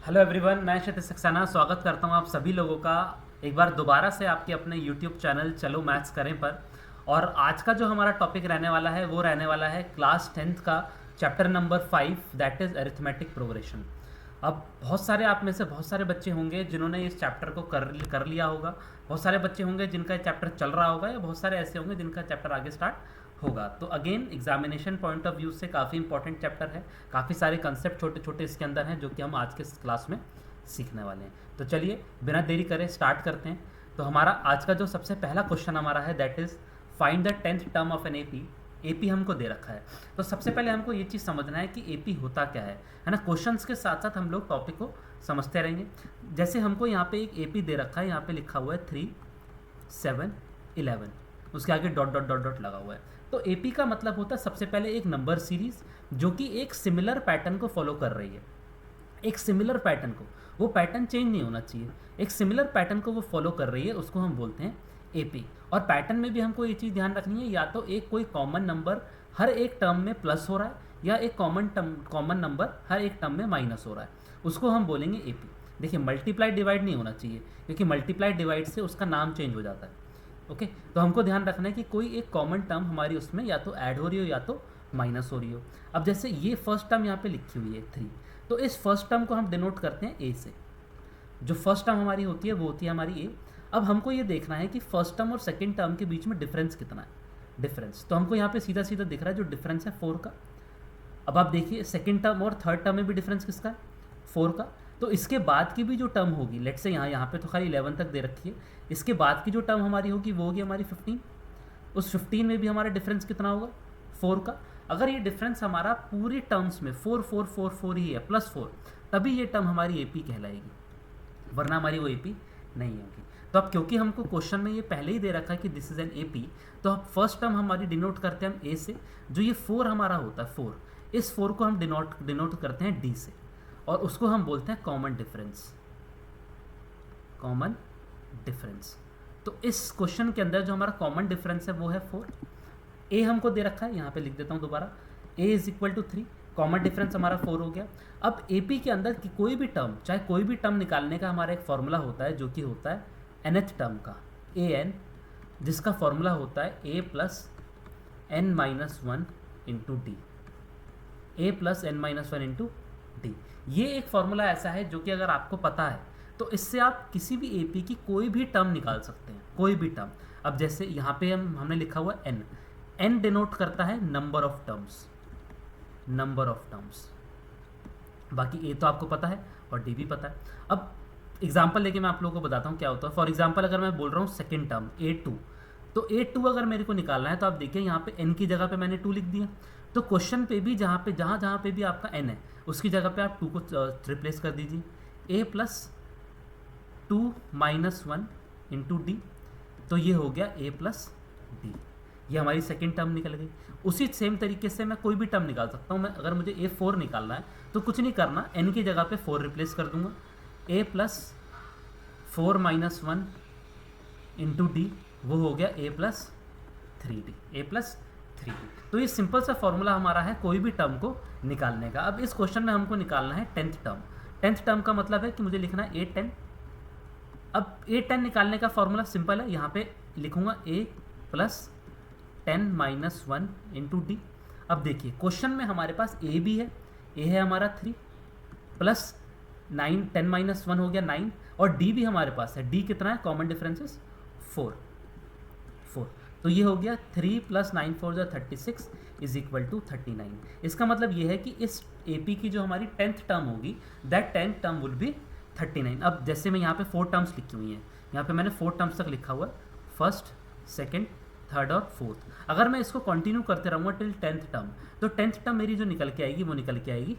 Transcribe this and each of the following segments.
Hello everyone, मैं क्षितिज सक्सेना स्वागत करता हूं आप सभी लोगों का एक बार दोबारा से आपके अपने यूट्यूब चैनल चलो मैथ्स करें पर। और आज का जो हमारा टॉपिक रहने वाला है वो रहने वाला है क्लास 10th का chapter number 5, that is arithmetic progression. अब बहुत सारे आप में से बहुत सारे बच्चे होंगे जिन्होंने इस चैप्टर को कर लिया होगा, बहुत सारे बच्चे होंगे जिनका चैप्टर चल रहा होगा, या बहुत सारे ऐसे होंगे जिनका चैप्टर आगे स्टार्ट होगा। तो again examination point of view से काफ़ी इंपॉर्टेंट चैप्टर है, काफ़ी सारे कंसेप्ट छोटे छोटे इसके अंदर हैं जो कि हम आज के क्लास में सीखने वाले हैं। तो चलिए बिना देरी करे स्टार्ट करते हैं। तो हमारा आज का जो सबसे पहला क्वेश्चन हमारा है that is find the 10th term of an AP. AP हमको दे रखा है, तो सबसे पहले हमको ये चीज़ समझना है कि एपी होता क्या है ना। क्वेश्चंस के साथ साथ हम लोग टॉपिक को समझते रहेंगे। जैसे हमको यहाँ पे एक एपी दे रखा है, यहाँ पे लिखा हुआ है 3, 7, 11, उसके आगे डॉट डॉट डॉट डॉट लगा हुआ है। तो एपी का मतलब होता है सबसे पहले एक नंबर सीरीज जो कि एक सिमिलर पैटर्न को फॉलो कर रही है। एक सिमिलर पैटर्न को, वो पैटर्न चेंज नहीं होना चाहिए, एक सिमिलर पैटर्न को वो फॉलो कर रही है, उसको हम बोलते हैं एपी। और पैटर्न में भी हमको ये चीज़ ध्यान रखनी है, या तो एक कोई कॉमन नंबर हर एक टर्म में प्लस हो रहा है, या एक कॉमन नंबर हर एक टर्म में माइनस हो रहा है, उसको हम बोलेंगे एपी। देखिए मल्टीप्लाई डिवाइड नहीं होना चाहिए, क्योंकि मल्टीप्लाई डिवाइड से उसका नाम चेंज हो जाता है। ओके, तो हमको ध्यान रखना है कि कोई एक कॉमन टर्म हमारी उसमें या तो ऐड हो रही हो या तो माइनस हो रही हो। अब जैसे ये फर्स्ट टर्म यहाँ पे लिखी हुई है 3, तो इस फर्स्ट टर्म को हम डिनोट करते हैं ए से। जो फर्स्ट टर्म हमारी होती है वो होती है हमारी ए। अब हमको ये देखना है कि फर्स्ट टर्म और सेकेंड टर्म के बीच में डिफरेंस कितना है। डिफरेंस तो हमको यहाँ पे सीधा सीधा दिख रहा है, जो डिफरेंस है 4 का। अब आप देखिए सेकेंड टर्म और थर्ड टर्म में भी डिफरेंस किसका है, 4 का। तो इसके बाद की भी जो टर्म होगी, लेट से यहाँ पे तो खाली 11 तक दे रखी है, इसके बाद की जो टर्म हमारी होगी वो होगी हमारी 15। उस 15 में भी हमारा डिफरेंस कितना होगा, 4 का। अगर ये डिफरेंस हमारा पूरी टर्म्स में 4 4 4 4 ही है, +4, तभी ये टर्म हमारी एपी कहलाएगी, वरना हमारी वो एपी नहीं होगी। तो अब क्योंकि हमको क्वेश्चन में ये पहले ही दे रखा है कि दिस इज एन एपी, तो अब फर्स्ट टर्म हमारी डिनोट करते हैं हम ए से। जो ये 4 हमारा होता है 4, इस 4 को हम डिनोट करते हैं डी से, और उसको हम बोलते हैं कॉमन डिफरेंस। कॉमन डिफरेंस, तो इस क्वेश्चन के अंदर जो हमारा कॉमन डिफरेंस है वो है 4। ए हमको दे रखा है, यहाँ पे लिख देता हूँ दोबारा, A is equal to 3, common difference हमारा 4 हो गया। अब एपी के अंदर की कोई भी टर्म, चाहे कोई भी टर्म निकालने का हमारा एक फॉर्मूला होता है जो कि होता है nth टर्म का, ए एन, जिसका फॉर्मूला होता है A plus N minus one into D. A plus N minus one into D, ये एक फॉर्मूला ऐसा है जो कि अगर आपको पता है तो इससे आप किसी भी एपी की कोई भी टर्म निकाल सकते हैं, कोई भी टर्म। अब जैसे यहाँ पे हमने लिखा हुआ एन, एन डिनोट करता है number of terms, number of terms. बाकी ए तो आपको पता है और डी भी पता है। अब एग्जाम्पल लेके मैं आप लोगों को बताता हूँ क्या होता है। फॉर एग्जाम्पल अगर मैं बोल रहा हूँ सेकेंड टर्म A2, तो A2 अगर मेरे को निकालना है तो आप देखिए यहाँ पे n की जगह पे मैंने 2 लिख दिया। तो क्वेश्चन पे भी जहाँ जहाँ पे भी आपका n है उसकी जगह पे आप 2 को रिप्लेस कर दीजिए, a plus 2 minus 1 into D, तो ये हो गया a प्लस डी। ये हमारी सेकेंड टर्म निकल गई। उसी सेम तरीके से मैं कोई भी टर्म निकाल सकता हूँ। मैं अगर मुझे A4 निकालना है तो कुछ नहीं करना, n की जगह पे 4 रिप्लेस कर दूंगा, a plus 4 minus 1 into D, वो हो गया a plus 3d, a plus 3d। तो ये सिंपल सा फॉर्मूला हमारा है कोई भी टर्म को निकालने का। अब इस क्वेश्चन में हमको निकालना है 10th टर्म। 10th टर्म का मतलब है कि मुझे लिखना है a10। अब a10 निकालने का फॉर्मूला सिंपल है, यहाँ पे लिखूंगा a plus 10 minus 1 into D. अब देखिए क्वेश्चन में हमारे पास a भी है, a है हमारा 3 प्लस 9, 10 माइनस 1 हो गया 9, और d भी हमारे पास है। d कितना है, कॉमन डिफरेंसेस 4, तो ये हो गया 3 प्लस 9 4 जो 36 इज इक्वल टू 39। इसका मतलब ये है कि इस एपी की जो हमारी 10th टर्म होगी, that 10th term would be 39। अब जैसे मैं यहाँ पे 4 टर्म्स लिखी हुई हैं, यहाँ पे मैंने 4 टर्म्स तक लिखा हुआ है, फर्स्ट, सेकेंड, थर्ड और फोर्थ। अगर मैं इसको कंटिन्यू करते रहूँगा टिल 10th टर्म, तो 10th टर्म मेरी जो निकल के आएगी वो निकल के आएगी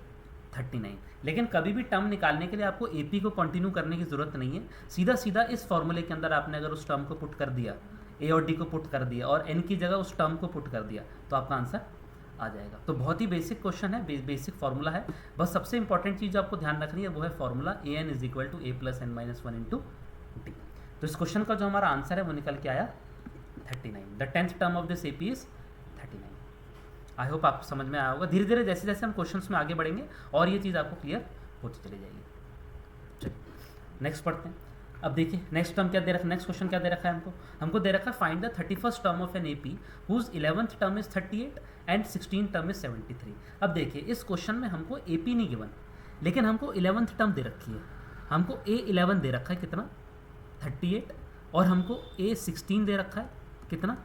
39। लेकिन कभी भी टर्म निकालने के लिए आपको एपी को कंटिन्यू करने की ज़रूरत नहीं है, सीधा सीधा इस फॉर्मूले के अंदर आपने अगर उस टर्म को पुट कर दिया, ए और डी को पुट कर दिया और एन की जगह उस टर्म को पुट कर दिया, तो आपका आंसर आ जाएगा। तो बहुत ही बेसिक क्वेश्चन है, बेसिक फार्मूला है। बस सबसे इंपॉर्टेंट चीज़ आपको ध्यान रखनी है वो है formula A N is equal to A plus N minus one into D. तो इस क्वेश्चन का जो हमारा आंसर है वो निकल के आया 39। The 10th term of this AP is 39। I hope आपको समझ में आया होगा। धीरे धीरे जैसे जैसे हम क्वेश्चंस में आगे बढ़ेंगे और ये चीज़ आपको क्लियर होती चली जाएगी। चलिए नेक्स्ट पढ़ते हैं। अब देखिए नेक्स्ट टर्म क्या दे रखा, नेक्स्ट क्वेश्चन क्या दे रखा है हमको दे रखा है find the 31st term of an AP whose 11th term is 38 and 16 term is 73। अब देखिए इस क्वेश्चन में हमको एपी नहीं गिवन, लेकिन हमको 11th टर्म दे रखी है। हमको A11 दे रखा है कितना 38, और हमको A16 दे रखा है कितना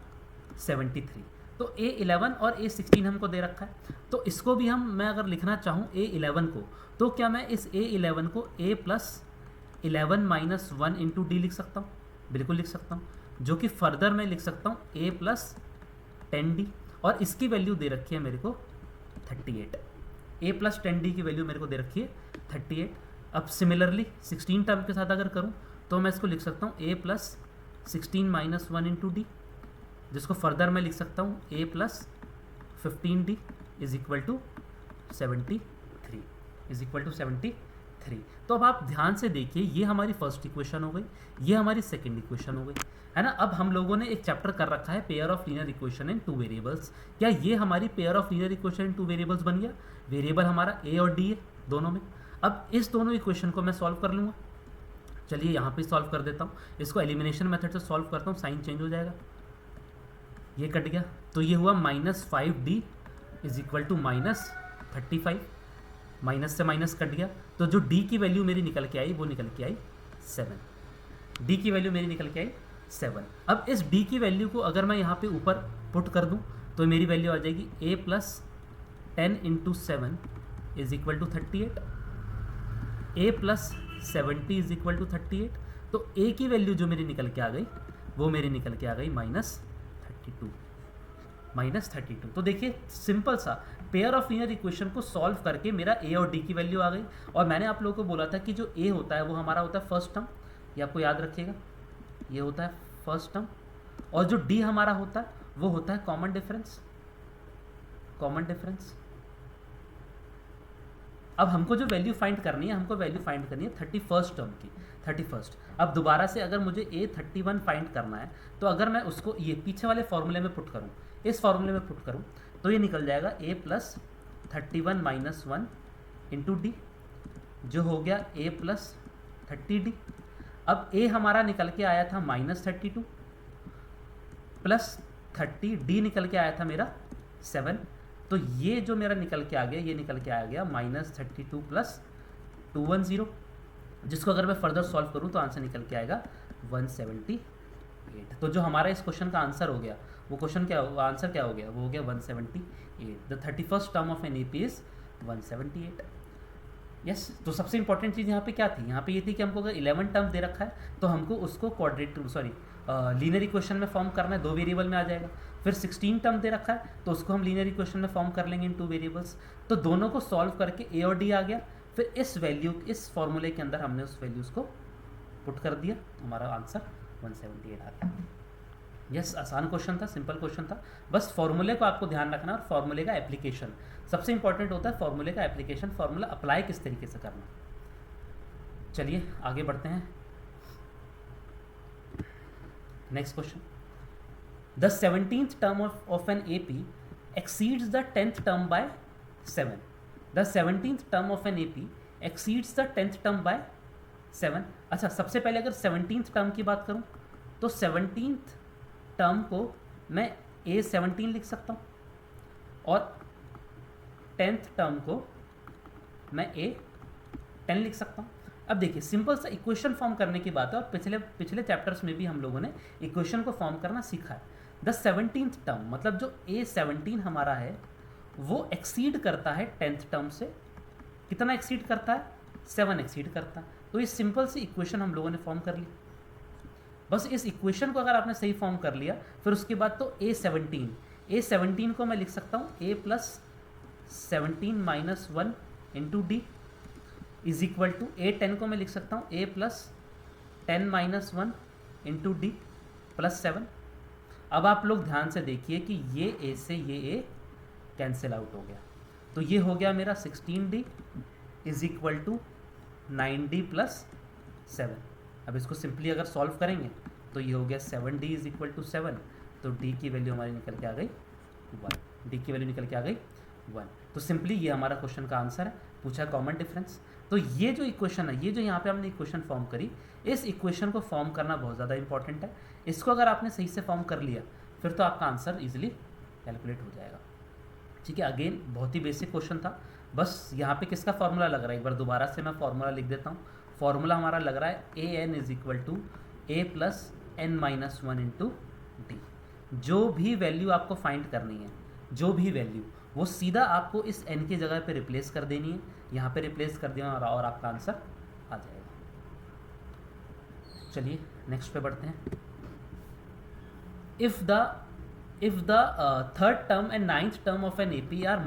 73। तो A11 और A16 हमको दे रखा है। तो इसको भी मैं अगर लिखना चाहूँ A11 को, तो क्या मैं इस A11 को A plus 11 minus 1 into D लिख सकता हूँ? बिल्कुल लिख सकता हूँ, जो कि फर्दर मैं लिख सकता हूँ A प्लस 10D, और इसकी वैल्यू दे रखी है मेरे को 38। A प्लस 10D की वैल्यू मेरे को दे रखी है 38। अब सिमिलरली 16 टर्म के साथ अगर करूँ तो मैं इसको लिख सकता हूँ A plus 16 minus 1 into D, जिसको फर्दर मैं लिख सकता हूँ A plus 15D is equal to 73 तो अब आप ध्यान से देखिए, ये हमारी फर्स्ट इक्वेशन हो गई, ये हमारी सेकंड इक्वेशन हो गई, है ना। अब हम लोगों ने एक चैप्टर कर रखा है pair of linear equation in two variables. क्या ये हमारी pair of linear equation in two variables बन गया? वेरिएबल हमारा A और D है दोनों में। अब इस दोनों इक्वेशन को मैं सॉल्व कर लूँगा। चलिए यहाँ पे सॉल्व कर देता हूँ, इसको एलिमिनेशन मेथड से सॉल्व करता हूँ, साइन चेंज हो जाएगा, ये कट गया, तो ये हुआ -5D is equal to -35। Minus से माइनस कट गया, तो जो D की वैल्यू मेरी निकल के आई वो निकल के आई 7। D की वैल्यू मेरी निकल के आई 7। अब इस D की वैल्यू को अगर मैं यहाँ पे ऊपर पुट कर दूँ तो मेरी वैल्यू आ जाएगी A plus 10 into 7 is equal to 38, A plus 70 is equal to 38। तो A की वैल्यू जो मेरी निकल के आ गई वो मेरी निकल के आ गई -32। तो देखिए सिंपल सा पेयर ऑफ लीनियर इक्वेशन को सॉल्व करके मेरा A और D की वैल्यू आ गई। और मैंने आप लोगों को बोला था कि जो A होता है वो हमारा होता है फर्स्ट टर्म, ये आपको याद रखिएगा, ये होता है फर्स्ट टर्म, और जो D हमारा होता है वो होता है कॉमन डिफरेंस। अब हमको जो वैल्यू फाइंड करनी है, हमको वैल्यू फाइंड करनी है 31st टर्म की, 31st। अब दोबारा से अगर मुझे A31 फाइंड करना है, तो अगर मैं उसको ये पीछे वाले फॉर्मूले में पुट करूँ, इस फॉर्मूले में पुट करूँ, तो ये निकल जाएगा A plus 31 minus 1 into D, जो हो गया A प्लस 30D। अब A हमारा निकल के आया था -32 प्लस 30D निकल के आया था मेरा 7। तो ये जो मेरा निकल के आ गया, ये निकल के आ गया -32 प्लस 210, जिसको अगर मैं फर्दर सॉल्व करूँ तो आंसर निकल के आएगा 178। तो जो हमारा इस क्वेश्चन का आंसर हो गया, वो क्वेश्चन क्या, आंसर क्या हो गया, वो हो गया 178। The 31st term of an AP is 178। Yes, तो सबसे इंपॉर्टेंट चीज़ यहाँ पे क्या थी, यहाँ पे ये थी कि हमको अगर 11 टर्म दे रखा है तो हमको उसको लीनियर इक्वेशन में फॉर्म करना है, 2 वेरिएबल में आ जाएगा। फिर 16 टर्म दे रखा है तो उसको हम लीनियर इक्वेशन में फॉर्म कर लेंगे इन 2 वेरिएबल्स। तो दोनों को सॉल्व करके A और D आ गया, फिर इस फॉर्मूले के अंदर हमने उस वैल्यूज़ को पुट कर दिया, हमारा आंसर 178 आ गया। यस, आसान क्वेश्चन था, सिंपल क्वेश्चन था, बस फॉर्मूले को आपको ध्यान रखना, और फॉर्मूले का एप्लीकेशन सबसे इंपॉर्टेंट होता है। फॉर्मूले का एप्लीकेशन, फॉर्मूला अप्लाई किस तरीके से करना। चलिए आगे बढ़ते हैं। Next question, the 17th term of an AP exceeds the 10th term by 7। The 17th term of an AP exceeds the 10th term by 7। अच्छा, सबसे पहले अगर 17th टर्म की बात करूं तो 17th टर्म को मैं A17 लिख सकता हूं, और 10th टर्म को मैं A10 लिख सकता हूं। अब देखिए सिंपल सा इक्वेशन फॉर्म करने की बात है, और पिछले चैप्टर्स में भी हम लोगों ने इक्वेशन को फॉर्म करना सीखा है। द 17th टर्म मतलब जो A17 हमारा है वो एक्सीड करता है 10th टर्म से। कितना एक्सीड करता है? 7 एक्सीड करता है। तो ये सिंपल सी इक्वेशन हम लोगों ने फॉर्म कर ली। बस इस इक्वेशन को अगर आपने सही फॉर्म कर लिया, फिर उसके बाद तो A17 को मैं लिख सकता हूँ A plus 17 minus 1 into D is equal to A10 को मैं लिख सकता हूँ A plus 10 minus 1 into D plus 7। अब आप लोग ध्यान से देखिए कि ये A से ये A कैंसिल आउट हो गया, तो ये हो गया मेरा 16D is equal to 9D plus 7। अब इसको सिंपली अगर सॉल्व करेंगे तो ये हो गया 7D इज इक्वल टू 7, तो D की वैल्यू हमारी निकल के आ गई 1। D की वैल्यू निकल के आ गई 1। तो सिंपली ये हमारा क्वेश्चन का आंसर है। पूछा कॉमन डिफरेंस, तो ये जो इक्वेशन है, ये जो यहाँ पे हमने इक्वेशन फॉर्म करी, इस इक्वेशन को फॉर्म करना बहुत ज़्यादा इंपॉर्टेंट है। इसको अगर आपने सही से फॉर्म कर लिया फिर तो आपका आंसर इजीली कैलकुलेट हो जाएगा। ठीक है, अगेन बहुत ही बेसिक क्वेश्चन था। बस यहाँ पे किसका फॉर्मूला लग रहा है, एक बार दोबारा से मैं फॉर्मूला लिख देता हूँ। फॉर्मूला हमारा लग रहा है AN is equal to A plus N-1 into D. जो भी वैल्यू आपको फाइंड करनी है, जो भी वैल्यू, वो सीधा आपको इस n की जगह पे रिप्लेस कर देनी है। यहाँ पे रिप्लेस कर दिया और आपका आंसर आ जाएगा। चलिए नेक्स्ट पे बढ़ते हैं। if the third term and ninth term of an AP are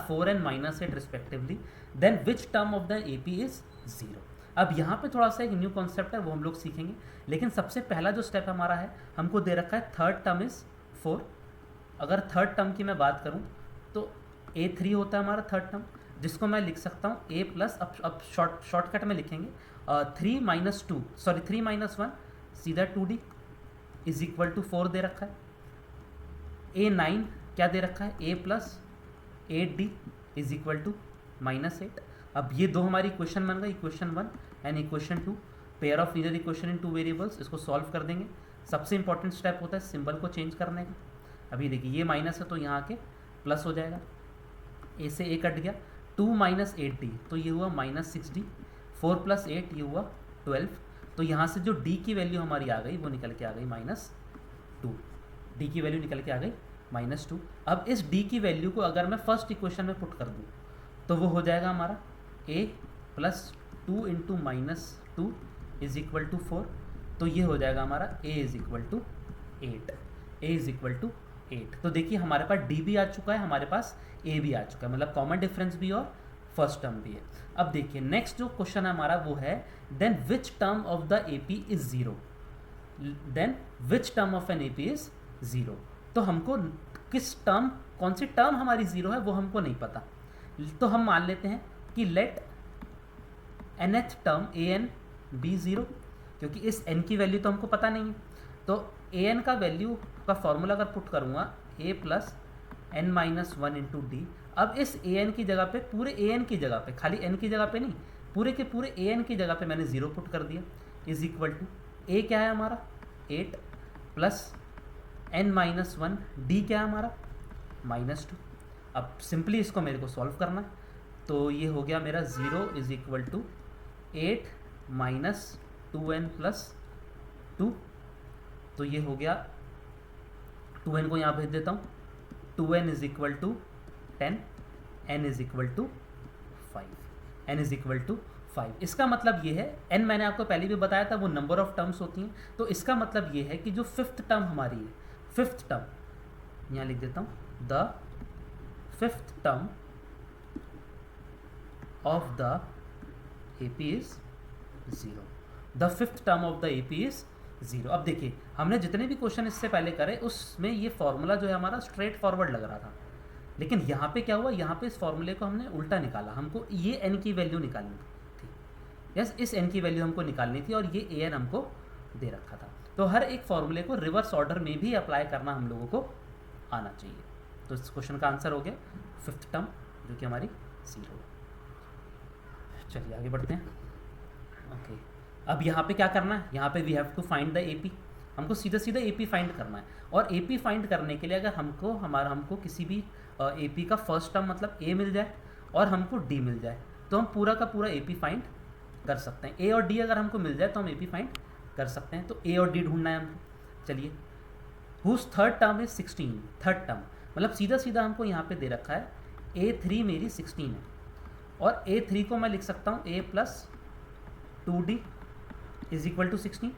4 and -8 respectively, then which term of the AP is 0? अब यहाँ पे थोड़ा सा एक न्यू कॉन्सेप्ट है, वो हम लोग सीखेंगे। लेकिन सबसे पहला जो स्टेप हमारा है, हमको दे रखा है थर्ड टर्म इज़ 4। अगर थर्ड टर्म की मैं बात करूँ तो A3 होता है हमारा थर्ड टर्म, जिसको मैं लिख सकता हूँ A प्लस, अब शॉर्टकट में लिखेंगे 3 - 1 सीधा 2D इज इक्वल टू 4 दे रखा है। A9 क्या दे रखा है, A plus 8D is equal to -8। अब ये दो हमारी इक्वेशन बन गई, equation 1 and equation 2, pair of linear equation in 2 variables. इसको सॉल्व कर देंगे। सबसे इंपॉर्टेंट स्टेप होता है सिंबल को चेंज करने का। अभी देखिए ये माइनस है तो यहाँ के प्लस हो जाएगा, A से A कट गया। 2 - 8D तो ये हुआ -6D, 4 + 8 ये हुआ 12। तो यहाँ से जो D की वैल्यू हमारी आ गई वो निकल के आ गई -2। D की वैल्यू निकल के आ गई -2। अब इस D की वैल्यू को अगर मैं फर्स्ट इक्वेशन में पुट कर दूँ तो वो हो जाएगा हमारा A plus 2 into -2 is equal to 4। तो ये हो जाएगा हमारा A is equal to 8। A is equal to 8। तो देखिए हमारे पास D भी आ चुका है, हमारे पास A भी आ चुका है, मतलब कॉमन डिफरेंस भी और फर्स्ट टर्म भी है। अब देखिए नेक्स्ट जो क्वेश्चन है हमारा वो है then which term of the AP is 0। Then which term of an AP is 0। तो हमको किस टर्म, कौन सी टर्म हमारी 0 है वो हमको नहीं पता। तो हम मान लेते हैं कि let nth term AN be 0, क्योंकि इस n की वैल्यू तो हमको पता नहीं है। तो AN का वैल्यू का फॉर्मूला अगर पुट करूँगा A plus N-1 into D. अब इस AN की जगह पे, पूरे AN की जगह पे, खाली n की जगह पे नहीं, पूरे के पूरे AN की जगह पे मैंने 0 पुट कर दिया इज इक्वल टू A क्या है हमारा 8 प्लस N-1 D क्या है हमारा -2। अब सिंपली इसको मेरे को सॉल्व करना है। तो ये हो गया मेरा 0 is equal to 8 minus 2n plus 2। तो ये हो गया 2n को यहाँ भेज देता हूँ, 2n is equal to 10, n is equal to 5, n is equal to 5। इसका मतलब ये है, n मैंने आपको पहले भी बताया था वो नंबर ऑफ टर्म्स होती हैं। तो इसका मतलब ये है कि जो फिफ्थ टर्म हमारी है, फिफ्थ टर्म यहाँ लिख देता हूँ, the fifth term of the AP is 0। The fifth term of the AP is 0। अब देखिए हमने जितने भी क्वेश्चन इससे पहले करे उसमें ये फॉर्मूला जो है हमारा स्ट्रेट फॉरवर्ड लग रहा था, लेकिन यहाँ पे क्या हुआ, यहाँ पे इस फॉर्मूले को हमने उल्टा निकाला। हमको ये n की वैल्यू निकालनी थी, यस इस n की वैल्यू हमको निकालनी थी और ये AN हमको दे रखा था। तो हर एक फॉर्मूले को रिवर्स ऑर्डर में भी अप्लाई करना हम लोगों को आना चाहिए। तो इस क्वेश्चन का आंसर हो गया फिफ्थ टर्म जो कि हमारी 0 है। चलिए आगे बढ़ते हैं। ओके अब यहाँ पे क्या करना है, यहाँ पे we have to find the AP। हमको सीधा सीधा AP फाइंड करना है। और AP फाइंड करने के लिए अगर हमको किसी भी AP का फर्स्ट टर्म मतलब A मिल जाए और हमको D मिल जाए तो हम पूरा का पूरा AP फाइंड कर सकते हैं। A और D अगर हमको मिल जाए तो हम AP फाइंड कर सकते हैं। तो A और D ढूंढना है हमको। चलिए whose third term is 16, third term मतलब सीधा सीधा हमको यहाँ पे दे रखा है A3 मेरी 16 है और A3 को मैं लिख सकता हूँ A plus 2D is equal to 16।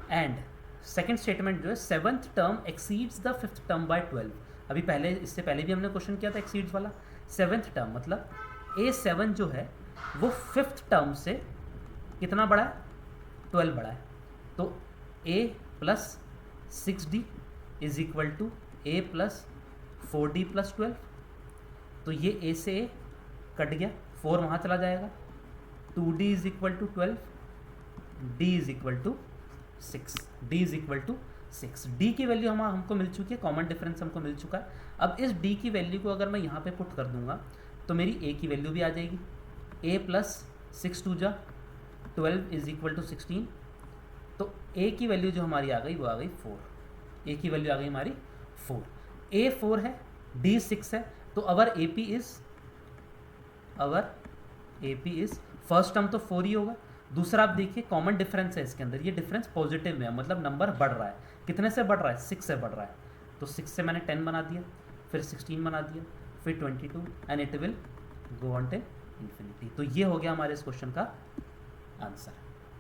And second statement जो है seventh term exceeds the fifth term by 12। अभी पहले, इससे पहले भी हमने क्वेश्चन किया था एक्सीड्स वाला। सेवन्थ टर्म मतलब A7 जो है वो फिफ्थ टर्म से कितना बड़ा है, 12 बड़ा है। तो A plus 6D is equal to A plus 4D plus 12। तो ये A से A कट गया, 4 वहाँ चला जाएगा, 2D is equal to 12, D is equal to 6, D is equal to 6। D की वैल्यू हमको मिल चुकी है, कॉमन डिफरेंस हमको मिल चुका है। अब इस D की वैल्यू को अगर मैं यहाँ पे पुट कर दूंगा तो मेरी A की वैल्यू भी आ जाएगी। A प्लस 6 2 जा 12 इज इक्वल टू 16। तो ए की वैल्यू जो हमारी आ गई वो आ गई 4। ए की वैल्यू आ गई हमारी 4। ए 4 है, डी 6 है, तो our A P is first term तो 4 ही होगा। दूसरा आप देखिए कॉमन डिफरेंस है इसके अंदर, ये डिफरेंस पॉजिटिव में है, मतलब नंबर बढ़ रहा है। कितने से बढ़ रहा है? 6 से बढ़ रहा है। तो 6 से मैंने 10 बना दिया, फिर 16 बना दिया, फिर 22 and it will go on till infinity. तो ये हो गया हमारे इस क्वेश्चन का आंसर।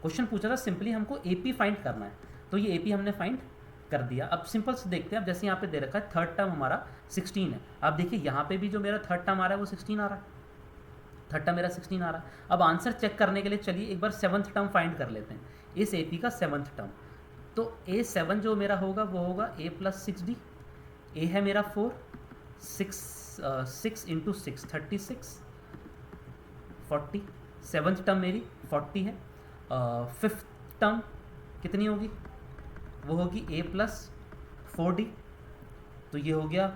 क्वेश्चन पूछा था सिंपली हमको एपी फाइंड करना है, तो ये एपी हमने फाइंड कर दिया। अब सिंपल से देखते हैं, अब जैसे यहाँ पे दे रखा है थर्ड टर्म हमारा 16 है। आप देखिए यहाँ पे भी जो मेरा थर्ड टर्म आ रहा है वो 16 आ रहा है, थर्ड टर्म मेरा 16 आ रहा है। अब आंसर चेक करने के लिए चलिए एक बार सेवन्थ टर्म फाइंड कर लेते हैं, इस एपी का सेवन्थ टर्म। तो A7 जो मेरा होगा वो होगा A + 6D। ए है मेरा 4, 6 इंटू 6 36 40। सेवन्थ टर्म मेरी 40 है। फिफ्थ टर्म कितनी होगी? वो होगी A + 4D। तो ये हो गया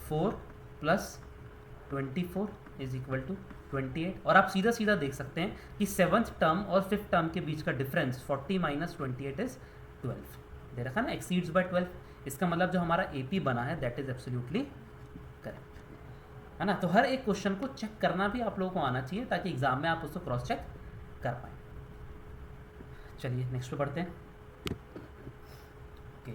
4 + 24 इज इक्वल टू 28। और आप सीधा सीधा देख सकते हैं कि सेवन्थ टर्म और फिफ्थ टर्म के बीच का डिफरेंस 40 - 28 इज 12। दे रखा ना, एक्सीड्स बाय 12। इसका मतलब जो हमारा AP बना है दैट इज एब्सोल्युटली करेक्ट, है ना। तो हर एक क्वेश्चन को चेक करना भी आप लोगों को आना चाहिए ताकि एग्जाम में आप उसको क्रॉस चेक कर पाएँ। चलिए नेक्स्ट पे बढ़ते हैं। Okay,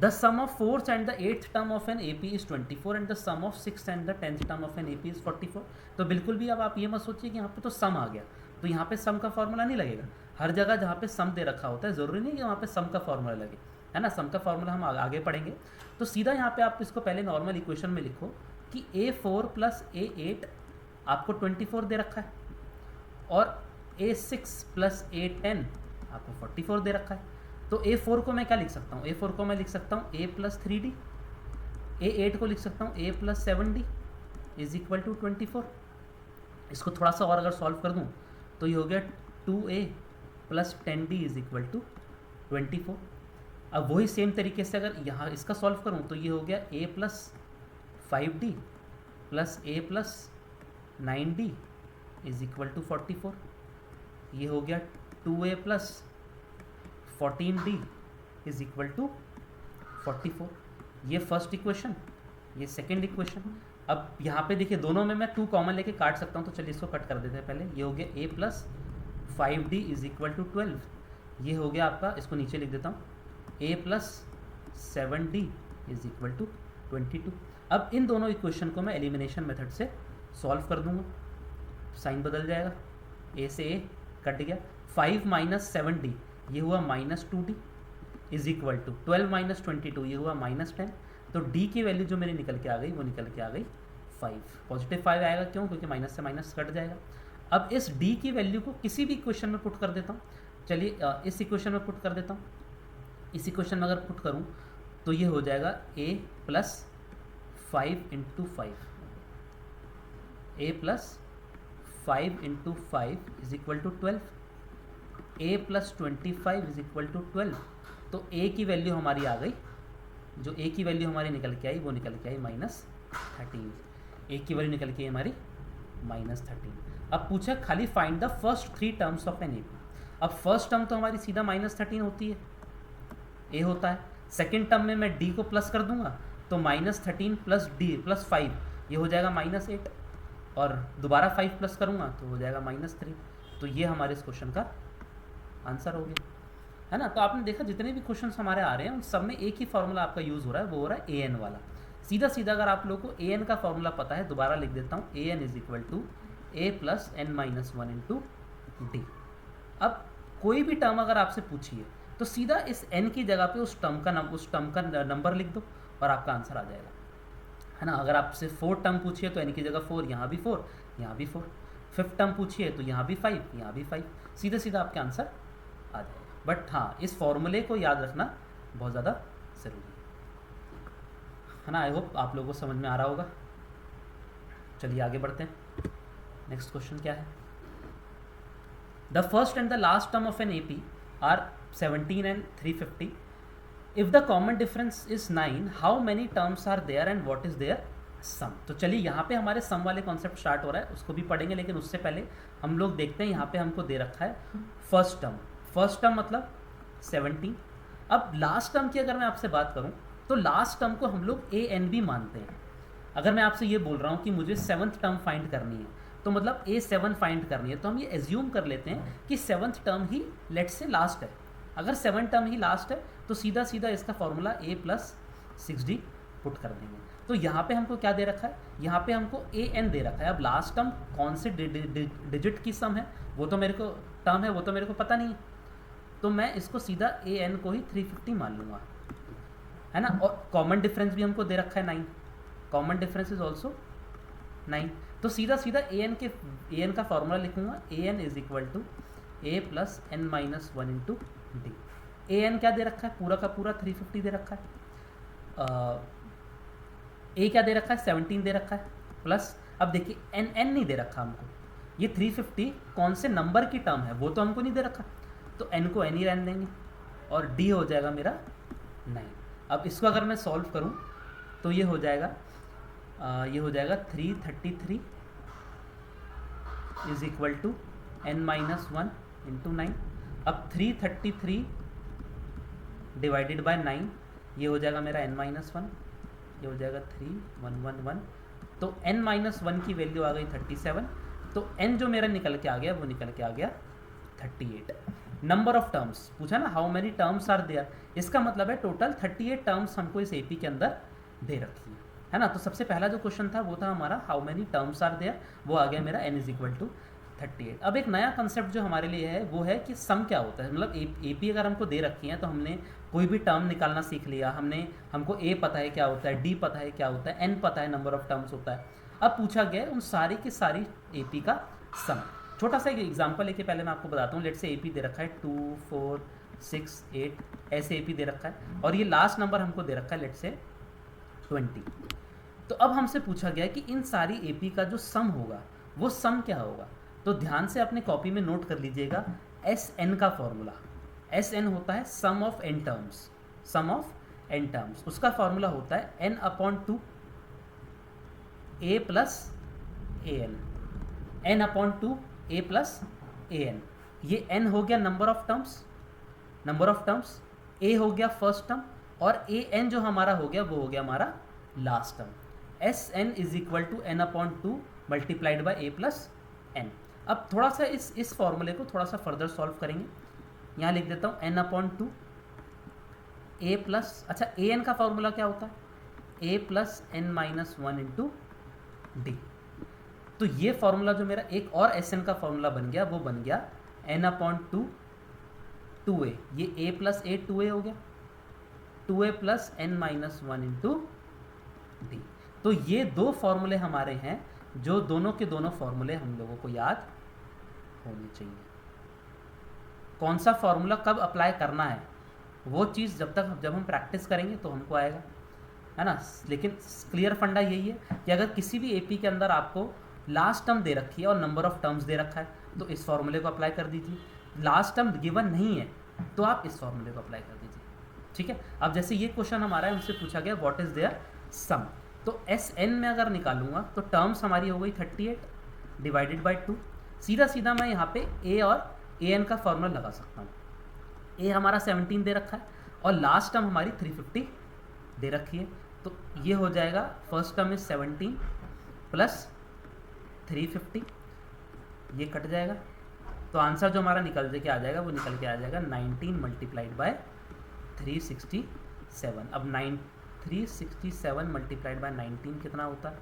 the sum of 4th and the 8th term of an AP is 24 and the sum of 6th and the 10th term of an AP is 44। तो बिल्कुल भी अब आप ये मत सोचिए कि यहाँ पे तो सम आ गया, तो यहाँ पे सम का फॉर्मूला नहीं लगेगा। हर जगह जहाँ पे सम दे रखा होता है ज़रूरी नहीं कि वहाँ पे सम का फॉर्मूला लगे, है ना। सम का फॉर्मूला हम आगे पढ़ेंगे। तो सीधा यहाँ पे आप इसको पहले नॉर्मल इक्वेशन में लिखो कि A4 + A8 आपको 24 दे रखा है, और A6 + A10 आपको 44 दे रखा है। तो A4 को मैं क्या लिख सकता हूँ? A4 को मैं लिख सकता हूँ A + 3D। A8 को लिख सकता हूँ A + 7D is equal to 24। इसको थोड़ा सा और अगर सॉल्व कर दूँ तो ये हो गया 2A + 10D is equal to 24। अब वही सेम तरीके से अगर यहाँ इसका सॉल्व करूँ तो ये हो गया A + 5D + A + 9D is equal to 44। ये हो गया 2A + 14D is equal to 44। ये फर्स्ट इक्वेशन, ये सेकेंड इक्वेशन। अब यहाँ पे देखिए दोनों में मैं 2 कॉमन लेके काट सकता हूँ, तो चलिए इसको कट कर देते हैं पहले। ये हो गया A + 5D is equal to 12। ये हो गया आपका, इसको नीचे लिख देता हूँ, A + 7D is equal to 22। अब इन दोनों इक्वेशन को मैं एलिमिनेशन मेथड से सॉल्व कर दूंगा, साइन बदल जाएगा, A से A कट गया। 5 - 7D ये हुआ -2D इज इक्वल टू 12 - 22 ये हुआ -10। तो D की वैल्यू जो मेरी निकल के आ गई वो निकल के आ गई 5। पॉजिटिव 5 आएगा, क्यों? क्योंकि माइनस से माइनस कट जाएगा। अब इस D की वैल्यू को किसी भी इक्वेशन में पुट कर देता हूँ। चलिए इस इक्वेशन में पुट कर देता हूँ। इस इक्वेशन में अगर पुट करूँ तो ये हो जाएगा A + 5 × 5, A + 5 × 5 is equal to 12। A + 25 is equal to 12। तो A की वैल्यू हमारी आ गई, जो A की वैल्यू हमारी निकल के आई वो निकल के आई -13। A की वैल्यू निकल के आई हमारी -13। अब पूछा खाली find the first 3 terms of an AP। अब फर्स्ट टर्म तो हमारी सीधा -13 होती है, A होता है। सेकेंड टर्म में मैं D को प्लस कर दूंगा तो -13 + D + 5 ये हो जाएगा -8, और दोबारा 5 प्लस करूँगा तो हो जाएगा -3। तो ये हमारे इस क्वेश्चन का आंसर हो गया, है ना। तो आपने देखा जितने भी क्वेश्चन हमारे आ रहे हैं उन सब में एक ही फार्मूला आपका यूज़ हो रहा है, वो हो रहा है AN वाला। सीधा सीधा अगर आप लोगों को AN का फार्मूला पता है, दोबारा लिख देता हूँ, AN is equal to A + n - 1 × D। अब कोई भी टर्म अगर आपसे पूछिए तो सीधा इस n की जगह पे उस टर्म का नंबर लिख दो और आपका आंसर आ जाएगा, है ना। अगर आपसे 4 टर्म पूछिए तो n की जगह 4, यहाँ भी 4, यहाँ भी 4। 5th टर्म पूछिए तो यहाँ भी 5, यहाँ भी 5। सीधा सीधा आपके आंसर आ जाएगा। बट हाँ, इस फॉर्मूले को याद रखना बहुत ज़्यादा ज़रूरी है ना। आई होप आप लोगों को समझ में आ रहा होगा। चलिए आगे बढ़ते हैं। नेक्स्ट क्वेश्चन क्या है? The first and the last term of an AP are 17 and 350। If the common difference is 9, how many terms are there and what is their सम। तो चलिए यहाँ पे हमारे सम वाले कॉन्सेप्ट स्टार्ट हो रहा है, उसको भी पढ़ेंगे, लेकिन उससे पहले हम लोग देखते हैं यहाँ पे हमको दे रखा है फर्स्ट टर्म। फर्स्ट टर्म मतलब 17। अब लास्ट टर्म की अगर मैं आपसे बात करूँ तो लास्ट टर्म को हम लोग ए एन बी मानते हैं। अगर मैं आपसे ये बोल रहा हूँ कि मुझे 7th टर्म फाइंड करनी है तो मतलब A7 फाइंड करनी है, तो हम ये एज्यूम कर लेते हैं कि 7th टर्म ही लेट से लास्ट है। अगर 7th टर्म ही लास्ट है तो सीधा सीधा इसका फॉर्मूला A+6D पुट कर देंगे। तो यहाँ पे हमको क्या दे रखा है, यहाँ पे हमको AN दे रखा है। अब लास्ट टर्म कौन से डिजिट की सम है वो तो मेरे को टर्म है वो तो मेरे को पता नहीं है, तो मैं इसको सीधा AN को ही 350 मान लूँगा, है ना। और कॉमन डिफरेंस भी हमको दे रखा है 9, कॉमन डिफरेंस इज ऑल्सो 9। तो सीधा सीधा AN का फॉर्मूला लिखूंगा, AN is equal to A+n-1 into D. AN क्या दे रखा है, पूरा का पूरा 350 दे रखा है। A क्या दे रखा है, 17 दे रखा है, प्लस अब देखिए n नहीं दे रखा हमको, ये 350 कौन से नंबर की टर्म है वो तो हमको नहीं दे रखा, तो n को n ही रहने देंगे और d हो जाएगा मेरा 9। अब इसको अगर मैं सॉल्व करूं तो ये हो जाएगा 333 is equal to n-1 into 9। अब 333 डिवाइडेड बाय 9 ये हो जाएगा मेरा n-1, ये हो जाएगा 3111। तो n-1 की वैल्यू आ गई 37, तो n जो मेरा निकल के आ गया वो निकल के आ गया 38। नंबर ऑफ टर्म्स पूछा ना, how many terms are there, इसका मतलब है टोटल 38 टर्म्स हमको इस एपी के अंदर दे रखी है ना। तो सबसे पहला जो क्वेश्चन था वो था हमारा how many terms are there, वो आ गया मेरा n इज इक्वल टू 38। अब एक नया कंसेप्ट जो हमारे लिए है वो है कि सम क्या होता है। मतलब एपी अगर हमको दे रखी है तो हमने कोई भी टर्म निकालना सीख लिया, हमको ए पता है क्या होता है, डी पता है क्या होता है, एन पता है नंबर ऑफ टर्म्स होता है। अब पूछा गया है उन सारी की सारी एपी का सम। छोटा सा एक एग्जाम्पल लेके पहले मैं आपको बताता हूँ। लेट से एपी दे रखा है 2, 4, 6, 8 ऐसे एपी दे रखा है और ये लास्ट नंबर हमको दे रखा है लेट से 20। तो अब हमसे पूछा गया कि इन सारी एपी का जो सम होगा वो सम क्या होगा। तो ध्यान से अपने कॉपी में नोट कर लीजिएगा SN का फॉर्मूला। SN होता है sum of n terms, sum of n terms. उसका फॉर्मूला होता है n/2 A plus AN, n/2 A plus AN। ये n हो गया नंबर ऑफ टर्म्स, A हो गया फर्स्ट टर्म और AN जो हमारा हो गया वो हो गया हमारा last term. SN is equal to n/2 multiplied by A plus n। अब थोड़ा सा इस फॉर्मूले को थोड़ा सा फर्दर सॉल्व करेंगे। यहाँ लिख देता हूँ n/2 A प्लस, अच्छा AN का फॉर्मूला क्या होता है, A plus n-1 into D. तो ये फॉर्मूला जो मेरा एक और SN का फॉर्मूला बन गया वो बन गया n/2 2A, ये A प्लस A 2A हो गया, 2A plus n-1 into D. तो ये दो फॉर्मूले हमारे हैं जो दोनों के दोनों फॉर्मूले हम लोगों को याद होने चाहिए। कौन सा फॉर्मूला कब अप्लाई करना है वो चीज़ जब हम प्रैक्टिस करेंगे तो हमको आएगा, है ना। लेकिन क्लियर फंडा यही है कि अगर किसी भी एपी के अंदर आपको लास्ट टर्म दे रखी है और नंबर ऑफ टर्म्स दे रखा है तो इस फॉर्मूले को अप्लाई कर दीजिए। लास्ट टर्म गिवन नहीं है तो आप इस फॉर्मूले को अप्लाई कर दीजिए, ठीक है। अब जैसे ये क्वेश्चन हमारा है, हमसे पूछा गया व्हाट इज देयर सम। तो SN में अगर निकालूंगा तो टर्म्स हमारी हो गई 38 डिवाइडेड बाई 2। सीधा सीधा मैं यहाँ पे A और AN का फॉर्मूला लगा सकता हूँ। A हमारा 17 दे रखा है और लास्ट टर्म हमारी 350 दे रखी है, तो ये हो जाएगा फर्स्ट टर्म इज 17 प्लस 350, ये कट जाएगा तो आंसर जो हमारा निकल के आ जाएगा वो निकल के आ जाएगा 19 मल्टीप्लाइड बाय 367। अब 367 मल्टीप्लाइड बाय 19 कितना होता है,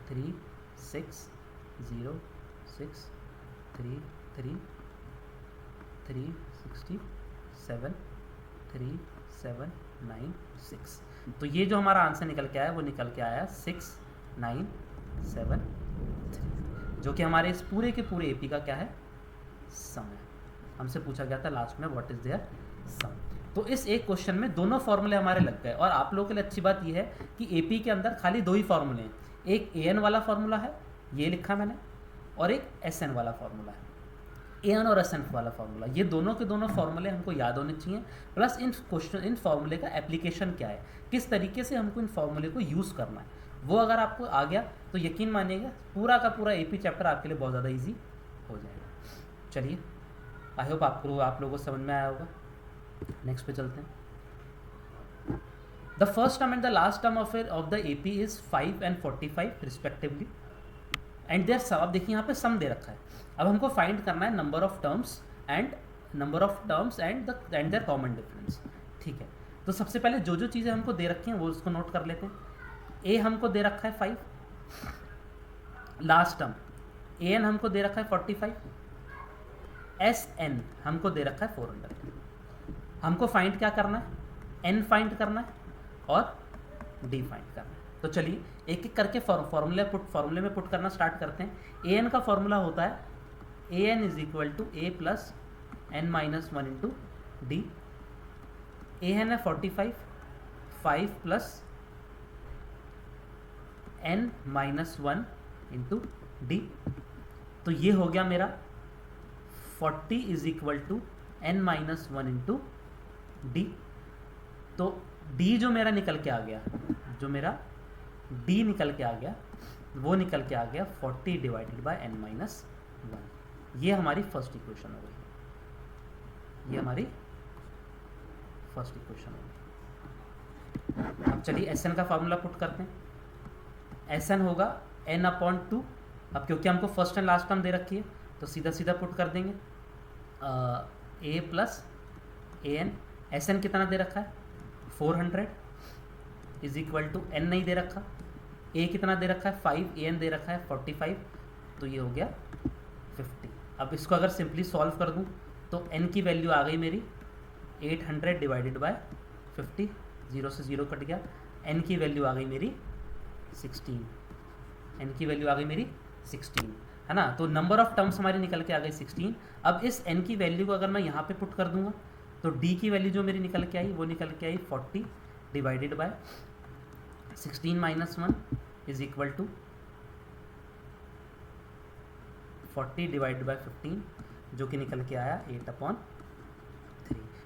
367 तो ये जो हमारा आंसर निकल के आया वो निकल के आया 6973, जो कि हमारे इस पूरे के पूरे एपी का क्या है, सम है। हमसे पूछा गया था लास्ट में व्हाट इज देयर सम। तो इस एक क्वेश्चन में दोनों फॉर्मूले हमारे लग गए। और आप लोगों के लिए अच्छी बात यह है कि एपी के अंदर खाली दो ही फॉर्मूले हैं, एक AN वाला फॉर्मूला है ये लिखा मैंने, और एक SN वाला फॉर्मूला है। AN और SN वाला फॉर्मूला, ये दोनों के दोनों फॉर्मूले हमको याद होने चाहिए। प्लस इन फॉर्मूले का एप्लीकेशन क्या है, किस तरीके से हमको इन फॉर्मूले को यूज़ करना है वो अगर आपको आ गया तो यकीन मानिएगा पूरा का पूरा AP चैप्टर आपके लिए बहुत ज़्यादा ईजी हो जाएगा। चलिए, आई होप आप लोगों को समझ में आया होगा। नेक्स्ट पे चलते हैं। The first term and the last term of the AP इज 5 and 45 respectively and their sum. अब देखिए यहाँ पे सम दे रखा है। अब हमको फाइंड करना है number of terms and their common difference. ठीक है, तो सबसे पहले जो जो चीज़ें हमको दे रखी हैं वो उसको नोट कर लेते हैं। ए हमको दे रखा है 5, लास्ट टर्म AN हमको दे रखा है 45, SN हमको दे रखा है 400। हमको फाइंड क्या करना है, N फाइंड करना है और D फाइंड करना है। तो चलिए एक एक करके फॉर्मूले में पुट करना स्टार्ट करते हैं। AN का फॉर्मूला होता है AN is equal to A plus N minus 1 into D। AN है 45, 5 plus N minus 1 into D। तो ये हो गया मेरा 40 is equal to N minus 1 into D। तो D जो मेरा निकल के आ गया, जो मेरा D निकल के आ गया वो निकल के आ गया 40 डिवाइडेड बाय N माइनस 1। ये हमारी फर्स्ट इक्वेशन हो गई, ये हमारी फर्स्ट इक्वेशन हो गई। अब चलिए SN का फॉर्मूला पुट करते हैं। SN होगा N/2। अब क्योंकि हमको फर्स्ट एंड लास्ट टर्म दे रखी है तो सीधा सीधा पुट कर देंगे A प्लस AN। SN कितना दे रखा है 400 इज इक्वल टू N नहीं दे रखा, A कितना दे रखा है 5, AN दे रखा है 45, तो ये हो गया 50। अब इसको अगर सिंपली सॉल्व कर दूं तो N की वैल्यू आ गई मेरी 800 डिवाइडेड बाय 50, 0 से 0 कट गया। N की वैल्यू आ गई मेरी 16, N की वैल्यू आ गई मेरी 16, है ना। तो नंबर ऑफ टर्म्स हमारी निकल के आ गई 16। अब इस N की वैल्यू को अगर मैं यहाँ पे पुट कर दूंगा तो D की वैल्यू जो मेरी निकल के आई वो निकल के आई 40 divided by 16 minus 1 is equal to 40 divided by 15, जो कि निकल के आया 8/3।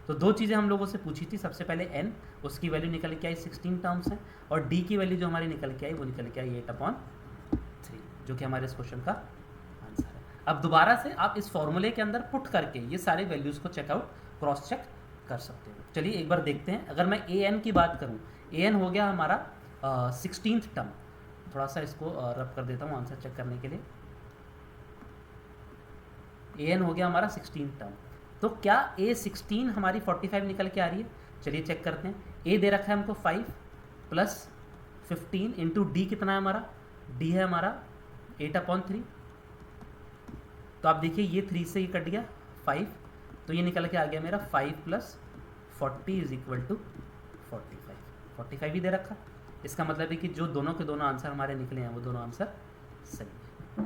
तो दो चीज़ें हम लोगों से पूछी थी। सबसे पहले N, उसकी वैल्यू निकल के आई 16 टर्म्स है, और D की वैल्यू जो हमारी निकल के आई वो निकल के आई 8/3, जो कि हमारे इस क्वेश्चन का आंसर है। अब दोबारा से आप इस फॉर्मूले के अंदर पुट करके ये सारे वैल्यूज़ को चेकआउट क्रॉस चेक कर सकते हो। चलिए एक बार देखते हैं। अगर मैं AN की बात करूं, AN हो गया हमारा 16th टर्म। थोड़ा सा इसको रब कर देता हूं आंसर चेक करने के लिए। AN हो गया हमारा 16th टर्म। तो क्या A16 हमारी 45 निकल के आ रही है? चलिए चेक करते हैं। A दे रखा है हमको 5 प्लस 15 इंटू D कितना है हमारा, D है हमारा 8/3। तो आप देखिए ये 3 से ये कट गया 5, तो ये निकल के आ गया मेरा 5 प्लस 40 इज इक्वल टू 45 ही दे रखा। इसका मतलब है कि जो दोनों के दोनों आंसर हमारे निकले हैं वो दोनों आंसर सही